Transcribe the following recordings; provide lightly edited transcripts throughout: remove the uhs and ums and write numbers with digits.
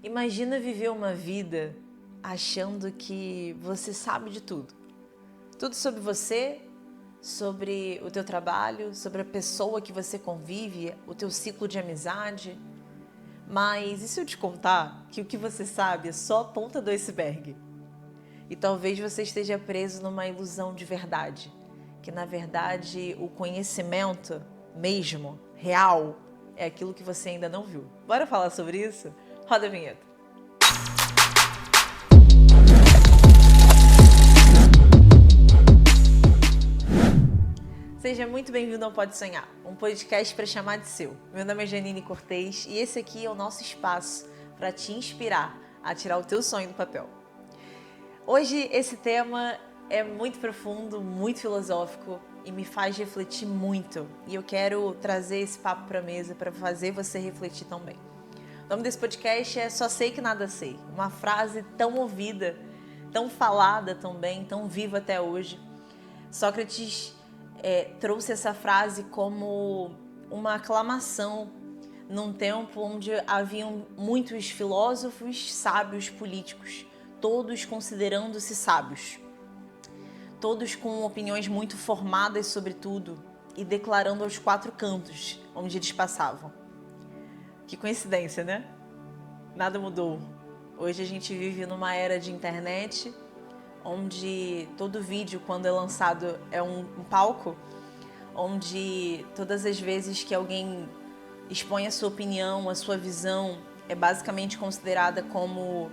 Imagina viver uma vida achando que você sabe de tudo. Tudo sobre você, sobre o teu trabalho, sobre a pessoa que você convive, o teu ciclo de amizade. Mas e se eu te contar que o que você sabe é só a ponta do iceberg? E talvez você esteja preso numa ilusão de verdade, que na verdade o conhecimento mesmo, real, é aquilo que você ainda não viu. Bora falar sobre isso? Roda a vinheta. Seja muito bem-vindo ao Pode Sonhar, um podcast para chamar de seu. Meu nome é Janine Cortez e esse aqui é o nosso espaço para te inspirar a tirar o teu sonho do papel. Hoje esse tema é muito profundo, muito filosófico e me faz refletir muito. E eu quero trazer esse papo para a mesa para fazer você refletir também. O nome desse podcast é Só Sei Que Nada Sei. Uma frase tão ouvida, tão falada também, tão viva até hoje. Sócrates trouxe essa frase como uma aclamação num tempo onde haviam muitos filósofos, sábios, políticos, todos considerando-se sábios, todos com opiniões muito formadas sobre tudo e declarando aos quatro cantos onde eles passavam. Que coincidência, né? Nada mudou. Hoje a gente vive numa era de internet, onde todo vídeo, quando é lançado, é um palco, onde todas as vezes que alguém expõe a sua opinião, a sua visão, é basicamente considerada como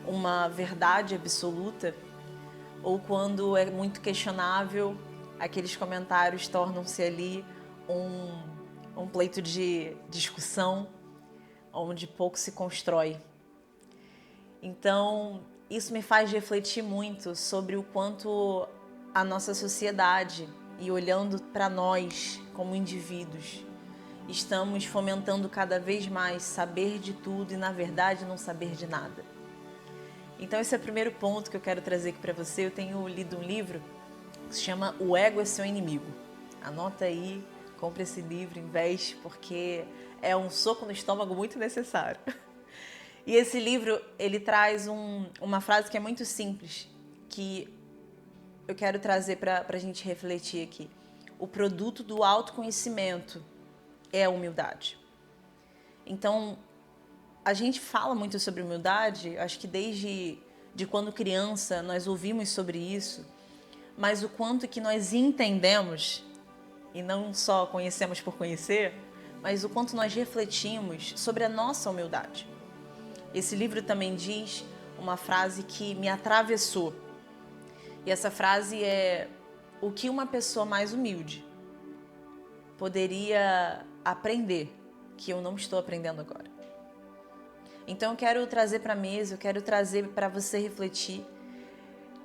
uma verdade absoluta, ou quando é muito questionável, aqueles comentários tornam-se ali um pleito de discussão, onde pouco se constrói. Então, isso me faz refletir muito sobre o quanto a nossa sociedade, e olhando para nós como indivíduos, estamos fomentando cada vez mais saber de tudo e, na verdade, não saber de nada. Então, esse é o primeiro ponto que eu quero trazer aqui para você. Eu tenho lido um livro que se chama O Ego é Seu Inimigo. Anota aí, compre esse livro, investe, porque é um soco no estômago muito necessário. E esse livro, ele traz uma frase que é muito simples, que eu quero trazer para a gente refletir aqui. O produto do autoconhecimento é a humildade. Então, a gente fala muito sobre humildade, acho que desde quando criança nós ouvimos sobre isso, mas o quanto que nós entendemos, e não só conhecemos por conhecer, mas o quanto nós refletimos sobre a nossa humildade. Esse livro também diz uma frase que me atravessou. E essa frase é: o que uma pessoa mais humilde poderia aprender que eu não estou aprendendo agora? Então eu quero trazer para a mesa, eu quero trazer para você refletir.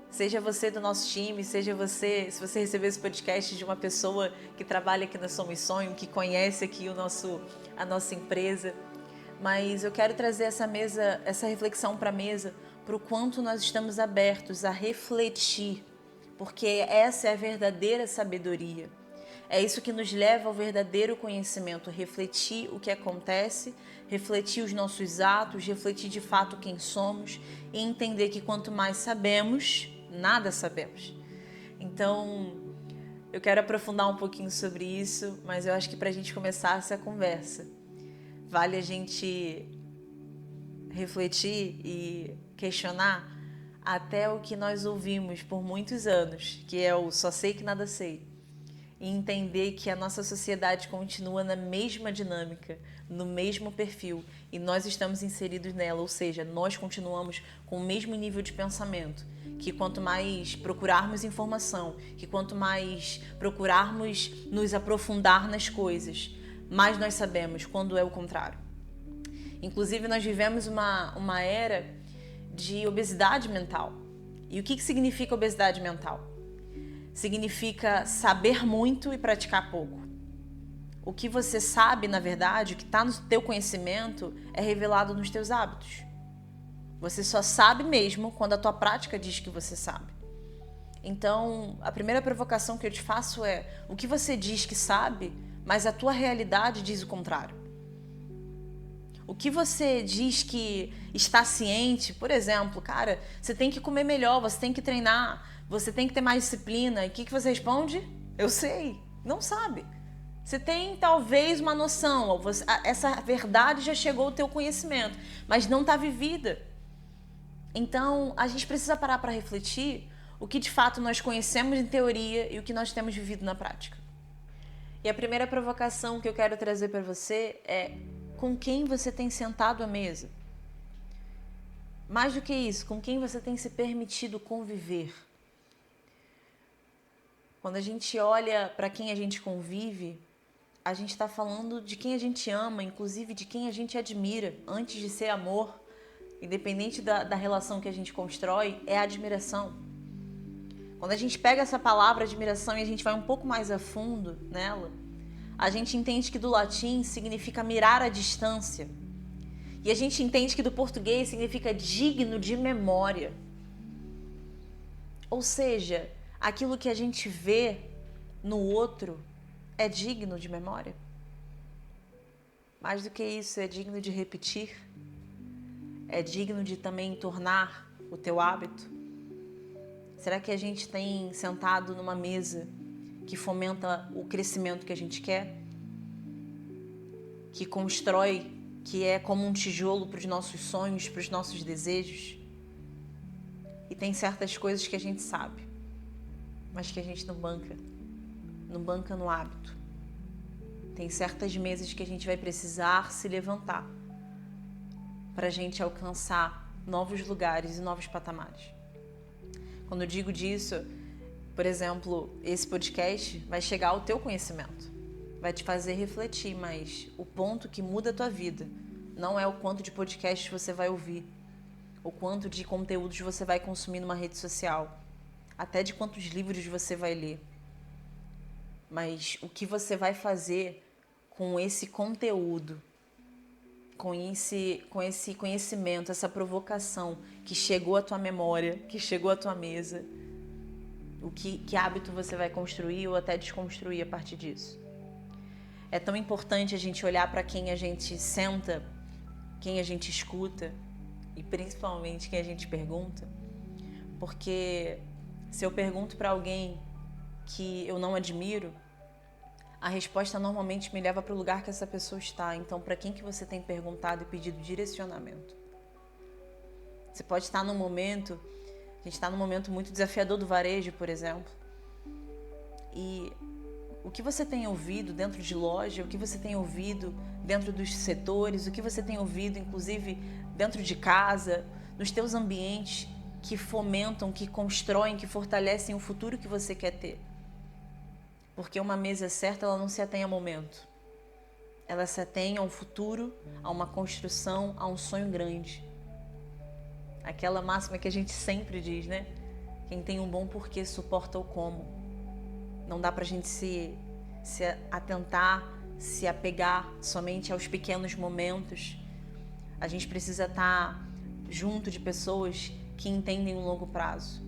Seja você do nosso time, seja você, se você receber esse podcast de uma pessoa que trabalha aqui na Somos Sonho, que conhece aqui a nossa empresa. Mas eu quero trazer essa reflexão para a mesa, para o quanto nós estamos abertos a refletir, porque essa é a verdadeira sabedoria. É isso que nos leva ao verdadeiro conhecimento, refletir o que acontece, refletir os nossos atos, refletir de fato quem somos e entender que quanto mais sabemos, nada sabemos. Então, eu quero aprofundar um pouquinho sobre isso, mas eu acho que para a gente começar essa conversa, vale a gente refletir e questionar até o que nós ouvimos por muitos anos, que é o só sei que nada sei. E entender que a nossa sociedade continua na mesma dinâmica, no mesmo perfil, e nós estamos inseridos nela, ou seja, nós continuamos com o mesmo nível de pensamento, que quanto mais procurarmos informação, que quanto mais procurarmos nos aprofundar nas coisas, mais nós sabemos, quando é o contrário. Inclusive, nós vivemos uma era de obesidade mental. E o que significa obesidade mental? Significa saber muito e praticar pouco. O que você sabe, na verdade, o que está no teu conhecimento, é revelado nos teus hábitos. Você só sabe mesmo quando a tua prática diz que você sabe. Então, a primeira provocação que eu te faço é: o que você diz que sabe, mas a tua realidade diz o contrário. O que você diz que está ciente, por exemplo, cara, você tem que comer melhor, você tem que treinar, você tem que ter mais disciplina. E o que você responde? Eu sei. Não sabe. Você tem talvez uma noção, essa verdade já chegou ao teu conhecimento, mas não está vivida. Então, a gente precisa parar para refletir o que de fato nós conhecemos em teoria e o que nós temos vivido na prática. E a primeira provocação que eu quero trazer para você é: com quem você tem sentado à mesa? Mais do que isso, com quem você tem se permitido conviver? Quando a gente olha para quem a gente convive, a gente está falando de quem a gente ama, inclusive de quem a gente admira. Antes de ser amor, independente da relação que a gente constrói, é a admiração. Quando a gente pega essa palavra admiração e a gente vai um pouco mais a fundo nela, a gente entende que do latim significa mirar à distância. E a gente entende que do português significa digno de memória. Ou seja, aquilo que a gente vê no outro é digno de memória. Mais do que isso, é digno de repetir. É digno de também tornar o teu hábito. Será que a gente tem sentado numa mesa que fomenta o crescimento que a gente quer? Que constrói, que é como um tijolo para os nossos sonhos, para os nossos desejos? E tem certas coisas que a gente sabe, mas que a gente não banca no hábito. Tem certas mesas que a gente vai precisar se levantar para a gente alcançar novos lugares e novos patamares. Quando eu digo disso, por exemplo, esse podcast vai chegar ao teu conhecimento, vai te fazer refletir, mas o ponto que muda a tua vida não é o quanto de podcasts você vai ouvir, o quanto de conteúdos você vai consumir numa rede social, até de quantos livros você vai ler. Mas o que você vai fazer com esse conteúdo, com esse conhecimento, essa provocação que chegou à tua memória, que chegou à tua mesa, que hábito você vai construir ou até desconstruir a partir disso. É tão importante a gente olhar para quem a gente senta, quem a gente escuta e principalmente quem a gente pergunta, porque se eu pergunto para alguém que eu não admiro, a resposta normalmente me leva para o lugar que essa pessoa está. Então, para quem que você tem perguntado e pedido direcionamento? Você pode estar num momento, a gente está num momento muito desafiador do varejo, por exemplo, e o que você tem ouvido dentro de loja, o que você tem ouvido dentro dos setores, o que você tem ouvido, inclusive, dentro de casa, nos teus ambientes que fomentam, que constroem, que fortalecem o futuro que você quer ter. Porque uma mesa certa, ela não se atém a momento. Ela se atém a um futuro, a uma construção, a um sonho grande. Aquela máxima que a gente sempre diz, né? Quem tem um bom porquê suporta o como. Não dá pra gente se atentar, se apegar somente aos pequenos momentos. A gente precisa estar junto de pessoas que entendem o longo prazo,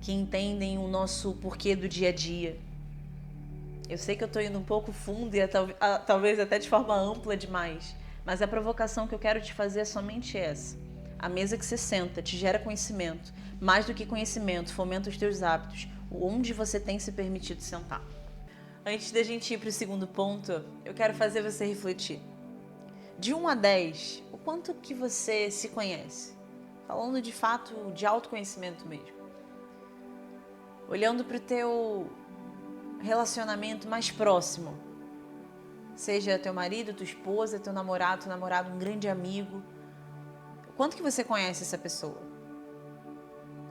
que entendem o nosso porquê do dia a dia. Eu sei que eu estou indo um pouco fundo e talvez até de forma ampla demais, mas a provocação que eu quero te fazer é somente essa. A mesa que você senta te gera conhecimento. Mais do que conhecimento, fomenta os teus hábitos. Onde você tem se permitido sentar. Antes da gente ir para o segundo ponto, eu quero fazer você refletir. De 1 a 10, o quanto que você se conhece? Falando de fato de autoconhecimento mesmo. Olhando para o teu relacionamento mais próximo, seja teu marido, tua esposa, teu namorado, um grande amigo, o quanto que você conhece essa pessoa?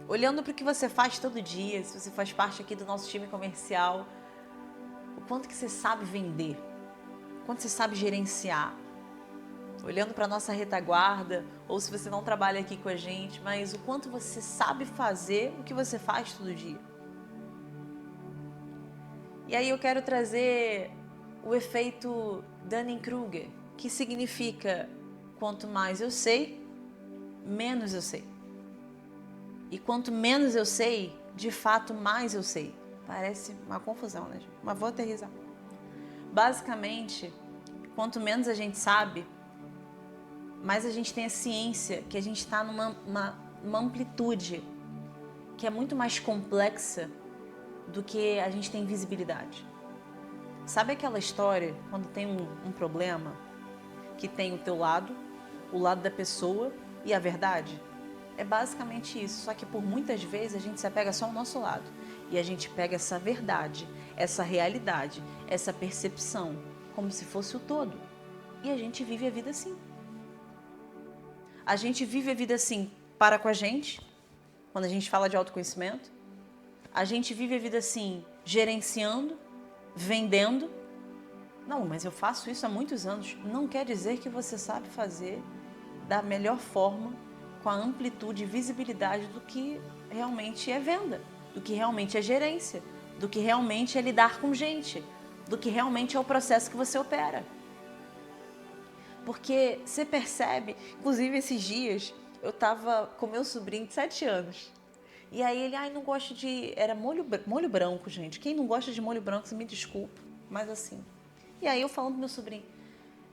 Olhando para o que você faz todo dia, se você faz parte aqui do nosso time comercial, o quanto que você sabe vender, o quanto você sabe gerenciar, olhando para a nossa retaguarda, ou se você não trabalha aqui com a gente, mas o quanto você sabe fazer o que você faz todo dia. E aí eu quero trazer o efeito Dunning-Kruger, que significa quanto mais eu sei, menos eu sei. E quanto menos eu sei, de fato mais eu sei. Parece uma confusão, né? Mas vou aterrissar. Basicamente, quanto menos a gente sabe, mais a gente tem a ciência que a gente está numa amplitude que é muito mais complexa do que a gente tem visibilidade. Sabe aquela história quando tem um problema que tem o teu lado, o lado da pessoa e a verdade? É basicamente isso, só que por muitas vezes a gente se apega só ao nosso lado e a gente pega essa verdade, essa realidade, essa percepção como se fosse o todo e a gente vive a vida assim. A gente vive a vida assim para com a gente, quando a gente fala de autoconhecimento. A gente vive a vida assim, gerenciando, vendendo. Não, mas eu faço isso há muitos anos. Não quer dizer que você sabe fazer da melhor forma, com a amplitude e visibilidade do que realmente é venda, do que realmente é gerência, do que realmente é lidar com gente, do que realmente é o processo que você opera. Porque você percebe, inclusive esses dias, eu estava com meu sobrinho de 7 anos. E aí ele, não gosto de... Era molho branco, gente. Quem não gosta de molho branco, você me desculpa, mas assim. E aí eu falando pro meu sobrinho,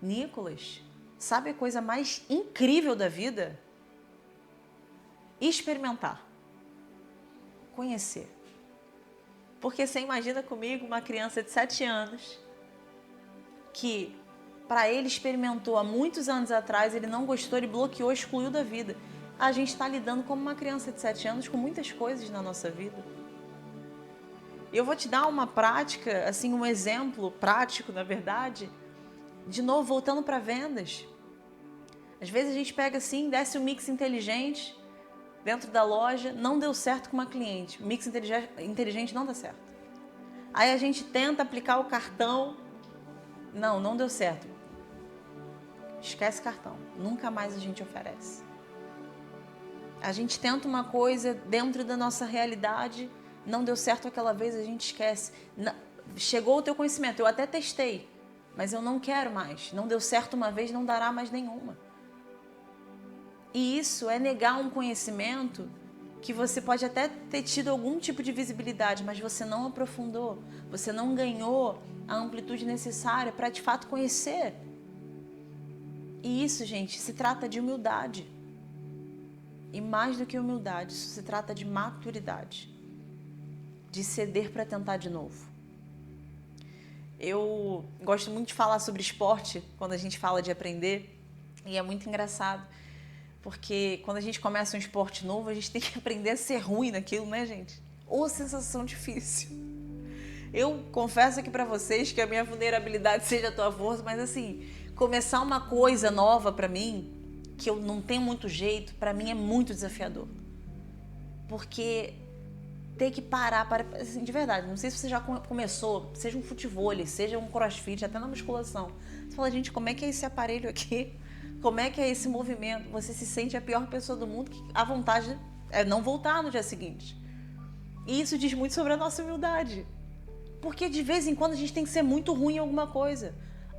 Nicolas, sabe a coisa mais incrível da vida? Experimentar. Conhecer. Porque você imagina comigo uma criança de 7 anos que, para ele, experimentou há muitos anos atrás, ele não gostou, ele bloqueou, excluiu da vida. A gente está lidando como uma criança de 7 anos com muitas coisas na nossa vida. Eu vou te dar uma prática, assim, um exemplo prático, na verdade, de novo, voltando para vendas. Às vezes a gente pega assim, desce o mix inteligente dentro da loja, não deu certo com uma cliente. O mix inteligente não dá certo. Aí a gente tenta aplicar o cartão, não deu certo. Esquece cartão, nunca mais a gente oferece. A gente tenta uma coisa dentro da nossa realidade, não deu certo aquela vez, a gente esquece. Chegou o teu conhecimento, eu até testei, mas eu não quero mais. Não deu certo uma vez, não dará mais nenhuma. E isso é negar um conhecimento que você pode até ter tido algum tipo de visibilidade, mas você não aprofundou, você não ganhou a amplitude necessária para de fato conhecer. E isso, gente, se trata de humildade. E mais do que humildade, isso se trata de maturidade, de ceder para tentar de novo. Eu gosto muito de falar sobre esporte quando a gente fala de aprender, e é muito engraçado, porque quando a gente começa um esporte novo, a gente tem que aprender a ser ruim naquilo, né, gente? Ou sensação difícil. Eu confesso aqui para vocês que a minha vulnerabilidade seja a tua força, mas assim, começar uma coisa nova para mim, que eu não tenho muito jeito, para mim é muito desafiador. Porque ter que parar, assim, de verdade, não sei se você já começou, seja um futevôlei, seja um crossfit, até na musculação. Você fala, gente, como é que é esse aparelho aqui? Como é que é esse movimento? Você se sente a pior pessoa do mundo, que a vontade é não voltar no dia seguinte. E isso diz muito sobre a nossa humildade. Porque de vez em quando a gente tem que ser muito ruim em alguma coisa.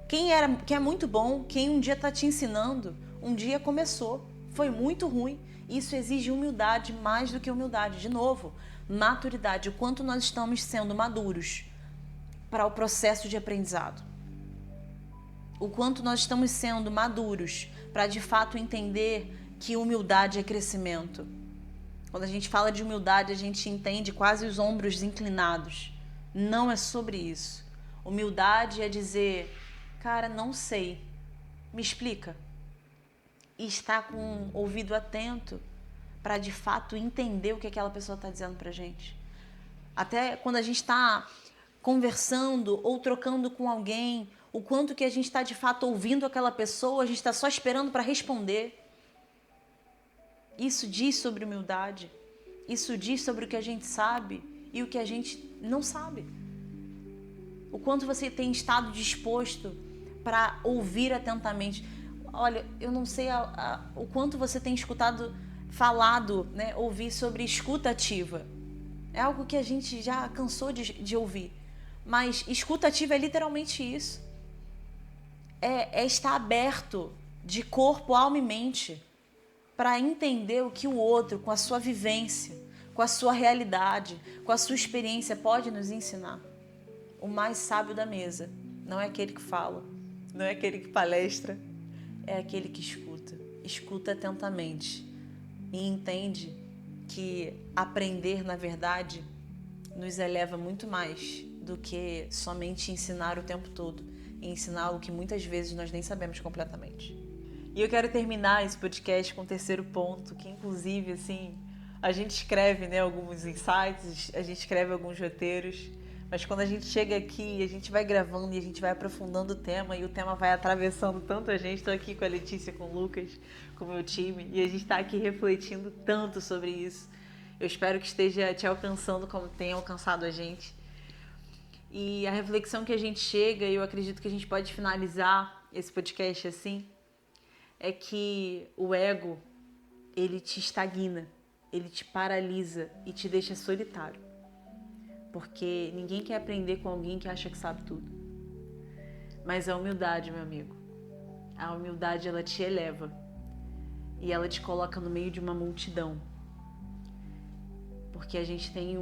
Quem é muito bom, quem um dia está te ensinando, um dia começou, foi muito ruim. Isso exige humildade mais do que humildade. De novo, maturidade, o quanto nós estamos sendo maduros para o processo de aprendizado. O quanto nós estamos sendo maduros para de fato entender que humildade é crescimento. Quando a gente fala de humildade, a gente entende quase os ombros inclinados. Não é sobre isso. Humildade é dizer, cara, não sei, me explica. E estar com um ouvido atento para de fato entender o que aquela pessoa está dizendo para a gente. Até quando a gente está conversando ou trocando com alguém, o quanto que a gente está de fato ouvindo aquela pessoa, a gente está só esperando para responder. Isso diz sobre humildade. Isso diz sobre o que a gente sabe e o que a gente não sabe. O quanto você tem estado disposto para ouvir atentamente. Olha, eu não sei o quanto você tem falado, né, ouvir sobre escuta ativa. É algo que a gente já cansou de ouvir. Mas escuta ativa é literalmente isso. É estar aberto de corpo, alma e mente para entender o que o outro, com a sua vivência, com a sua realidade, com a sua experiência, pode nos ensinar. O mais sábio da mesa não é aquele que fala, não é aquele que palestra, é aquele que escuta. escuta atentamente e entende que aprender, na verdade, nos eleva muito mais do que somente ensinar o tempo todo e ensinar algo que muitas vezes nós nem sabemos completamente. E eu quero terminar esse podcast com o terceiro ponto, que inclusive, assim, a gente escreve, né, alguns insights, a gente escreve alguns roteiros, mas quando a gente chega aqui, a gente vai gravando e a gente vai aprofundando o tema e o tema vai atravessando tanto a gente. Estou aqui com a Letícia, com o Lucas, com o meu time, e a gente está aqui refletindo tanto sobre isso. Eu espero que esteja te alcançando como tem alcançado a gente. E a reflexão que a gente chega, e eu acredito que a gente pode finalizar esse podcast assim, é que o ego, ele te estagna, ele te paralisa e te deixa solitário. Porque ninguém quer aprender com alguém que acha que sabe tudo. Mas a humildade, meu amigo, a humildade, ela te eleva e ela te coloca no meio de uma multidão. Porque a gente tem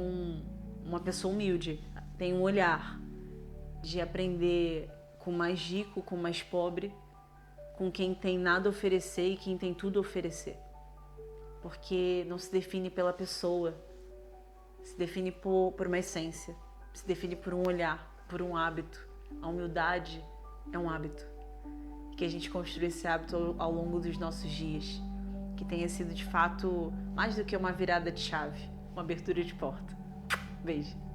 uma pessoa humilde, tem um olhar de aprender com o mais rico, com o mais pobre, com quem tem nada a oferecer e quem tem tudo a oferecer. Porque não se define pela pessoa, se define por uma essência, se define por um olhar, por um hábito. A humildade é um hábito. Que a gente construa esse hábito ao longo dos nossos dias. Que tenha sido, de fato, mais do que uma virada de chave, uma abertura de porta. Beijo.